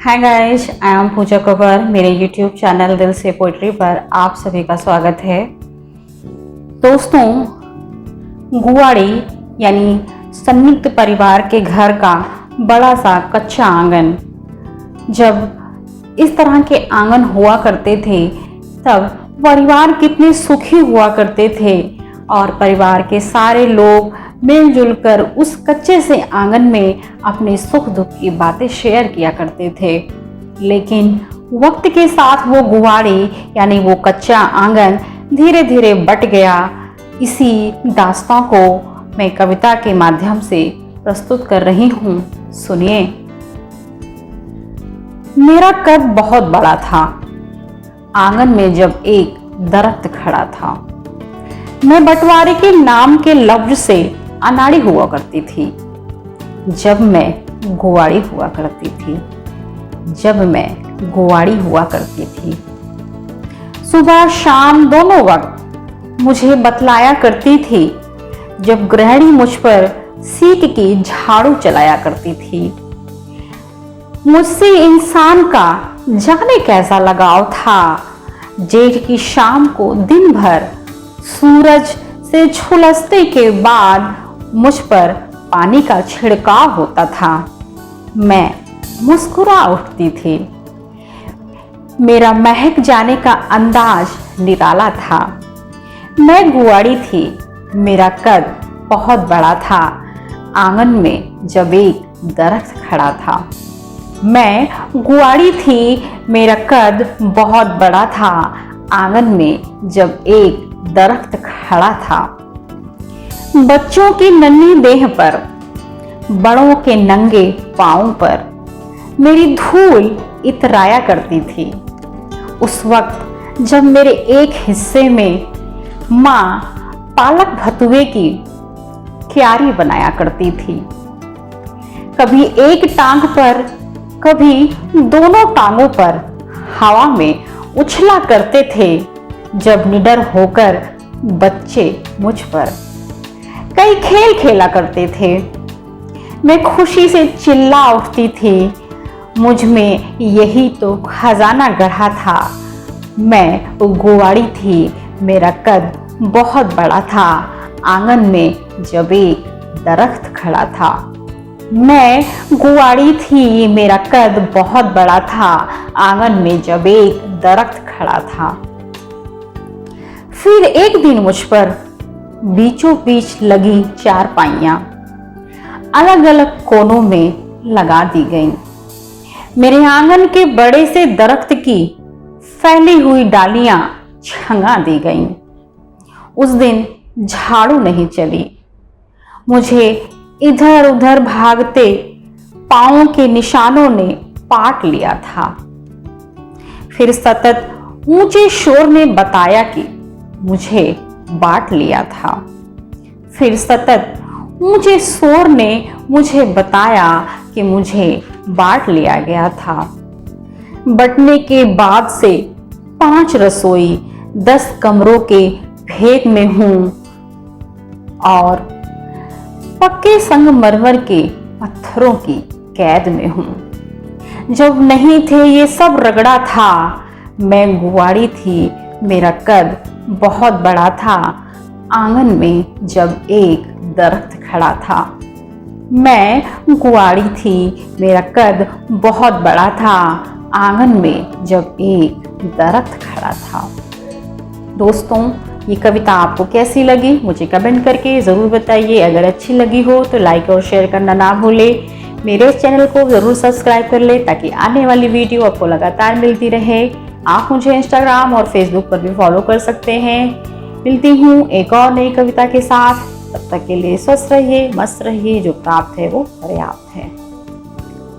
Hi guys, I am Pooja Kawar. मेरे YouTube channel दिल से पोइट्री पर आप सभी का स्वागत है। दोस्तों, गुवाड़ी यानी संयुक्त परिवार के घर का बड़ा सा कच्चा आंगन, जब इस तरह के आंगन हुआ करते थे तब परिवार कितने सुखी हुआ करते थे और परिवार के सारे लोग मिलजुल कर उस कच्चे से आंगन में अपने सुख दुख की बातें शेयर किया करते थे। लेकिन वक्त के साथ वो गुवाड़ी यानी वो कच्चा आंगन धीरे धीरे बट गया। इसी दास्तां को मैं कविता के माध्यम से प्रस्तुत कर रही हूँ। सुनिए। मेरा कद बहुत बड़ा था। आंगन में जब एक दरख्त खड़ा था, मैं बंटवारे के नाम के लफ्ज से अनाड़ी हुआ करती थी। जब मैं गुवाड़ी हुआ करती थी, सुबह शाम दोनों वक्त मुझे बतलाया करती थी। जब गृहिणी मुझ पर सीख की झाड़ू चलाया करती थी, मुझसे इंसान का जाने कैसा लगाव था। जेठ की शाम को दिन भर सूरज से झुलसते के बाद मुझ पर पानी का छिड़काव होता था। मैं मुस्कुरा उठती थी। मेरा महक जाने का अंदाज निराला था। मैं गुवाड़ी थी। मेरा कद बहुत बड़ा था। आंगन में जब एक दरख्त खड़ा था। मैं गुवाड़ी थी। मेरा कद बहुत बड़ा था। आंगन में जब एक दरख्त खड़ा था। बच्चों की नन्ही देह पर, बड़ों के नंगे पांवों पर मेरी धूल इतराया करती थी। उस वक्त जब मेरे एक हिस्से में माँ पालक भतुए की क्यारी बनाया करती थी। कभी एक टांग पर, कभी दोनों टांगों पर हवा में उछला करते थे। जब निडर होकर बच्चे मुझ पर कई खेल खेला करते थे, मैं खुशी से चिल्ला उठती थी। मुझ में यही तो खजाना गढ़ा था। मैं गुवाड़ी थी। मेरा कद बहुत बड़ा था। आंगन में जब एक दरख्त खड़ा था। मैं गुवाड़ी थी। मेरा कद बहुत बड़ा था। आंगन में जब एक दरख्त खड़ा था। फिर एक दिन मुझ पर बीचों बीच लगी चारपाइयां अलग अलग कोनों में लगा दी गईं। मेरे आंगन के बड़े से दरख्त की फैली हुई डालियां छंगा दी गईं। उस दिन झाड़ू नहीं चली। मुझे इधर उधर भागते पांवों के निशानों ने पाट लिया था। फिर सतत ऊंचे शोर ने बताया कि मुझे बांट लिया था। फिर सतत ऊंचे शोर ने मुझे बताया कि मुझे बांट लिया गया था। बंटने के बाद से 5 रसोई 10 कमरों के भेद में हूं और पक्के संगमरमर के पत्थरों की कैद में हूं। जब नहीं थे ये सब रगड़ा था। मैं गुवाड़ी थी। मेरा कद बहुत बड़ा था। आंगन में जब एक दरख्त खड़ा था। मैं गुवाड़ी थी। मेरा कद बहुत बड़ा था। आंगन में जब एक दरख्त खड़ा था। दोस्तों, ये कविता आपको कैसी लगी मुझे कमेंट करके ज़रूर बताइए। अगर अच्छी लगी हो तो लाइक और शेयर करना ना भूलें। मेरे चैनल को ज़रूर सब्सक्राइब कर ले ताकि आने वाली वीडियो आपको लगातार मिलती रहे। आप मुझे इंस्टाग्राम और फेसबुक पर भी फॉलो कर सकते हैं। मिलती हूँ एक और नई कविता के साथ। तब तक के लिए स्वस्थ रहिए, मस्त रहिए। जो प्राप्त है वो पर्याप्त है।